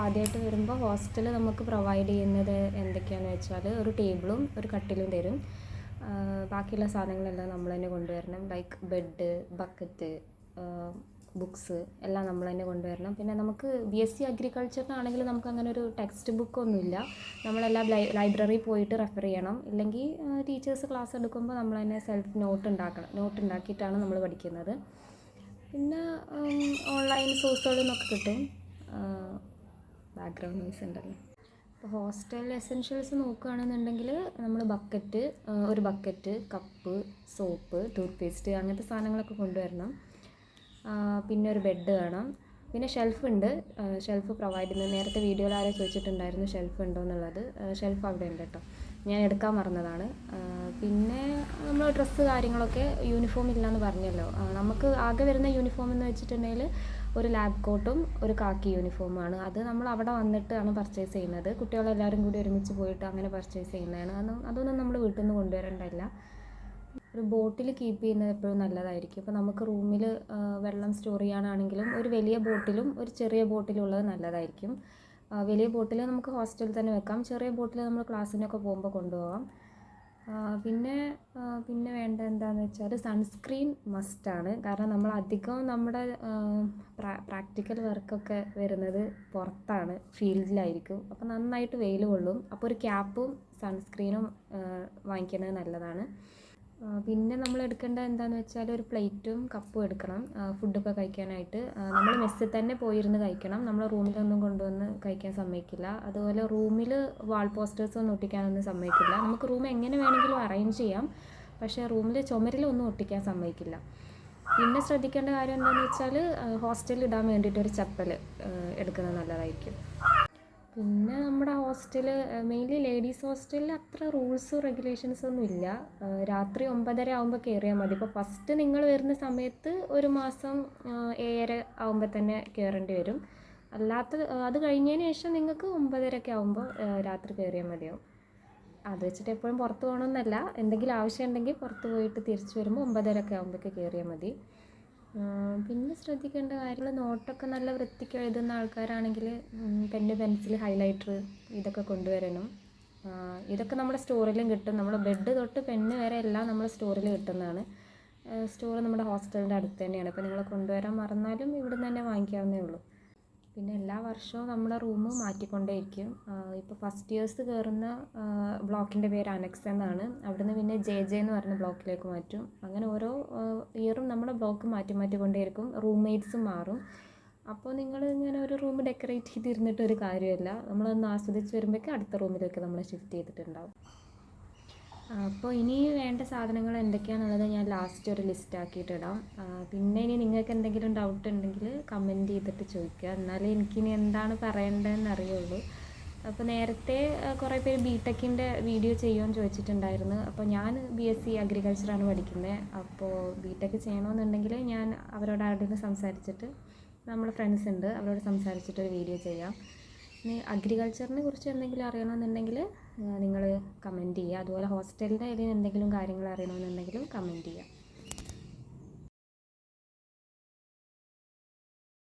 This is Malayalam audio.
ആദ്യമായിട്ട് വരുമ്പോൾ ഹോസ്റ്റൽ നമുക്ക് പ്രൊവൈഡ് ചെയ്യുന്നത് എന്തൊക്കെയാണെന്ന് വെച്ചാൽ ഒരു ടേബിളും ഒരു കട്ടിലും തരും. ബാക്കിയുള്ള സാധനങ്ങളെല്ലാം നമ്മൾ തന്നെ കൊണ്ടുവരണം. ലൈക്ക് ബെഡ്, ബക്കറ്റ്, ബുക്സ് എല്ലാം നമ്മൾ തന്നെ കൊണ്ടുവരണം. പിന്നെ നമുക്ക് BSc അഗ്രികൾച്ചറിനാണെങ്കിൽ നമുക്ക് അങ്ങനെ ഒരു ടെക്സ്റ്റ് ബുക്കൊന്നുമില്ല. നമ്മളെല്ലാം ലൈബ്രറി പോയിട്ട് റെഫർ ചെയ്യണം. ഇല്ലെങ്കിൽ ടീച്ചേഴ്സ് ക്ലാസ് എടുക്കുമ്പോൾ നമ്മൾ തന്നെ സെൽഫ് നോട്ട് ഉണ്ടാക്കിയിട്ടാണ് നമ്മൾ പഠിക്കുന്നത്. പിന്നെ ഓൺലൈൻ സോഴ്സുകളിൽ നിന്നൊക്കെ കിട്ടും. ബാക്ക്ഗ്രൗണ്ട് നോയ്സ് ഉണ്ടല്ലോ. അപ്പോൾ ഹോസ്റ്റൽ എസെൻഷ്യൽസ് നോക്കുകയാണെന്നുണ്ടെങ്കിൽ നമ്മൾ ഒരു bucket, cup, soap, tooth paste അങ്ങനത്തെ സാധനങ്ങളൊക്കെ കൊണ്ടുവരണം. പിന്നെ ഒരു ബെഡ് വേണം. പിന്നെ ഷെൽഫ് പ്രൊവൈഡ് ചെയ്യുന്നത്. നേരത്തെ വീഡിയോയിൽ ആരോ ചോദിച്ചിട്ടുണ്ടായിരുന്നു ഷെൽഫ് ഉണ്ടോ എന്നുള്ളത്. ഷെൽഫ് അവിടെ ഉണ്ട് കേട്ടോ, ഞാൻ എടുക്കാൻ മറന്നതാണ്. പിന്നെ നമ്മൾ ഡ്രസ്സ് കാര്യങ്ങളൊക്കെ, യൂണിഫോം ഇല്ലയെന്ന് പറഞ്ഞല്ലോ. നമുക്ക് ആകെ വരുന്ന യൂണിഫോം എന്ന് വെച്ചിട്ടുണ്ടെങ്കിൽ ഒരു ലാബ് കോട്ടും ഒരു കാക്കി യൂണിഫോമാണ്. അത് നമ്മൾ അവിടെ വന്നിട്ടാണ് പർച്ചേസ് ചെയ്യുന്നത്. കുട്ടികളെല്ലാവരും കൂടി ഒരുമിച്ച് പോയിട്ട് അങ്ങനെ പർച്ചേസ് ചെയ്യുന്നതാണ്. അതൊന്നും നമ്മൾ വീട്ടിൽ നിന്ന് കൊണ്ടുവരേണ്ടതില്ല. ഒരു ബോട്ടിൽ കീപ്പ് ചെയ്യുന്നത് എപ്പോഴും നല്ലതായിരിക്കും. ഇപ്പോൾ നമുക്ക് റൂമിൽ വെള്ളം സ്റ്റോർ ചെയ്യാനാണെങ്കിലും ഒരു വലിയ ബോട്ടിലും ഒരു ചെറിയ ബോട്ടിലും ഉള്ളത് നല്ലതായിരിക്കും. വലിയ ബോട്ടിൽ നമുക്ക് ഹോസ്റ്റലിൽ തന്നെ വെക്കാം. ചെറിയ ബോട്ടിൽ നമ്മൾ ക്ലാസ്സിനൊക്കെ പോകുമ്പോൾ കൊണ്ടുപോകാം. പിന്നെ വേണ്ട എന്താണെന്ന് വെച്ചാൽ സൺസ്ക്രീൻ മസ്റ്റാണ്. കാരണം നമ്മൾ അധികം നമ്മുടെ പ്രാക്ടിക്കൽ വർക്കൊക്കെ വരുന്നത് പുറത്താണ്, ഫീൽഡിലായിരിക്കും. അപ്പോൾ നന്നായിട്ട് വെയിൽ കൊള്ളും. അപ്പോൾ ഒരു ക്യാപ്പും സൺസ്ക്രീനും വാങ്ങിക്കുന്നത് നല്ലതാണ്. പിന്നെ നമ്മൾ എടുക്കേണ്ടത് എന്താണെന്ന് വെച്ചാൽ ഒരു പ്ലേറ്റും കപ്പും എടുക്കണം ഫുഡൊക്കെ കഴിക്കാനായിട്ട്. നമ്മൾ മെസ്സിൽ തന്നെ പോയിരുന്ന് കഴിക്കണം. നമ്മൾ റൂമിലൊന്നും കൊണ്ടുവന്ന് കഴിക്കാൻ സമ്മതിക്കില്ല. അതുപോലെ റൂമിൽ വാൾ പോസ്റ്റേഴ്സൊന്നും ഒട്ടിക്കാനൊന്നും സമ്മതിക്കില്ല. നമുക്ക് റൂം എങ്ങനെ വേണമെങ്കിലും അറേഞ്ച് ചെയ്യാം, പക്ഷേ റൂമിൽ ചുമരിലൊന്നും ഒട്ടിക്കാൻ സമ്മതിക്കില്ല. പിന്നെ ശ്രദ്ധിക്കേണ്ട കാര്യം എന്താണെന്ന് വെച്ചാൽ ഹോസ്റ്റലിൽ ഇടാൻ വേണ്ടിയിട്ട് ഒരു ചപ്പൽ എടുക്കുന്നത് നല്ലതായിരിക്കും. പിന്നെ നമ്മുടെ ഹോസ്റ്റൽ മെയിൻലി ലേഡീസ് ഹോസ്റ്റലിൽ അത്ര റൂൾസും റെഗുലേഷൻസൊന്നും ഇല്ല. രാത്രി 9:30 ആകുമ്പോൾ കയറിയാൽ മതി. ഇപ്പോൾ ഫസ്റ്റ് നിങ്ങൾ വരുന്ന സമയത്ത് ഒരു മാസം 7:30 ആകുമ്പോൾ തന്നെ കയറേണ്ടി വരും. അത് കഴിഞ്ഞതിന് ശേഷം നിങ്ങൾക്ക് 9:30 ആകുമ്പോൾ രാത്രി കയറിയാൽ മതിയാവും. അത് വെച്ചിട്ട് എപ്പോഴും പുറത്ത് പോകണമെന്നല്ല, എന്തെങ്കിലും ആവശ്യം ഉണ്ടെങ്കിൽ പുറത്ത് പോയിട്ട് തിരിച്ച് വരുമ്പോൾ 9:30 ആകുമ്പോഴേക്ക് കയറിയാൽ മതി. പിന്നെ ശ്രദ്ധിക്കേണ്ട കാര്യങ്ങൾ, നോട്ടൊക്കെ നല്ല വൃത്തിക്ക് എഴുതുന്ന ആൾക്കാരാണെങ്കിൽ പെന്ന്, പെൻസിൽ, ഹൈലൈറ്റർ ഇതൊക്കെ കൊണ്ടുവരണം. ഇതൊക്കെ നമ്മുടെ സ്റ്റോറിലും കിട്ടും. നമ്മുടെ ബെഡ് തൊട്ട് പെന്ന് വരെ എല്ലാം നമ്മുടെ സ്റ്റോറിൽ കിട്ടുന്നതാണ്. സ്റ്റോർ നമ്മുടെ ഹോസ്റ്റലിൻ്റെ അടുത്ത് തന്നെയാണ്. അപ്പോൾ നിങ്ങൾ കൊണ്ടുവരാൻ മറന്നാലും ഇവിടെ നിന്ന് തന്നെ വാങ്ങിക്കാവുന്നേ ഉള്ളൂ. പിന്നെ എല്ലാ വർഷവും നമ്മുടെ റൂം മാറ്റിക്കൊണ്ടേയിരിക്കും. ഇപ്പോൾ ഫസ്റ്റ് ഇയേഴ്സ് കയറുന്ന ബ്ലോക്കിൻ്റെ പേര് അനക്സ് എന്നാണ്. അവിടുന്ന് പിന്നെ JJ എന്ന് പറഞ്ഞ ബ്ലോക്കിലേക്ക് മാറ്റും. അങ്ങനെ ഓരോ ഇയറും നമ്മുടെ ബ്ലോക്ക് മാറ്റിക്കൊണ്ടേയിരിക്കും. റൂംമേറ്റ്സും മാറും. അപ്പോൾ നിങ്ങൾ ഇങ്ങനെ ഒരു റൂം ഡെക്കറേറ്റ് ചെയ്തിരുന്നിട്ട് ഒരു കാര്യമില്ല. നമ്മളൊന്ന് ആസ്വദിച്ച് വരുമ്പോഴേക്കും അടുത്ത റൂമിലേക്ക് നമ്മൾ ഷിഫ്റ്റ് ചെയ്തിട്ടുണ്ടാവും. അപ്പോൾ ഇനി വേണ്ട സാധനങ്ങൾ എന്തൊക്കെയാണെന്നുള്ളത് ഞാൻ ലാസ്റ്റ് ഒരു ലിസ്റ്റ് ആക്കിയിട്ടിടാം. പിന്നെ ഇനി നിങ്ങൾക്ക് എന്തെങ്കിലും ഡൗട്ട് ഉണ്ടെങ്കിൽ കമൻറ്റ് ചെയ്തിട്ട് ചോദിക്കുക, എന്നാലേ എനിക്കിനി എന്താണ് പറയേണ്ടതെന്ന് അറിയുള്ളൂ. അപ്പോൾ നേരത്തെ കുറേ പേര് BTechൻ്റെ വീഡിയോ ചെയ്യുമെന്ന് ചോദിച്ചിട്ടുണ്ടായിരുന്നു. അപ്പോൾ ഞാൻ BSc അഗ്രികൾച്ചറാണ് പഠിക്കുന്നത്. അപ്പോൾ BTech ചെയ്യണമെന്നുണ്ടെങ്കിൽ ഞാൻ അവരോട് ആരോടും സംസാരിച്ചിട്ട്, നമ്മുടെ ഫ്രണ്ട്സ് ഉണ്ട്, അവരോട് സംസാരിച്ചിട്ടൊരു വീഡിയോ ചെയ്യാം. ഇനി അഗ്രികൾച്ചറിനെ കുറിച്ച് എന്തെങ്കിലും അറിയണമെന്നുണ്ടെങ്കിൽ നിങ്ങൾ കമൻറ്റ് ചെയ്യുക. അതുപോലെ ഹോസ്റ്റലിൻ്റെ എന്തെങ്കിലും കാര്യങ്ങൾ അറിയണമെന്നുണ്ടെങ്കിലും കമൻറ്റ് ചെയ്യുക.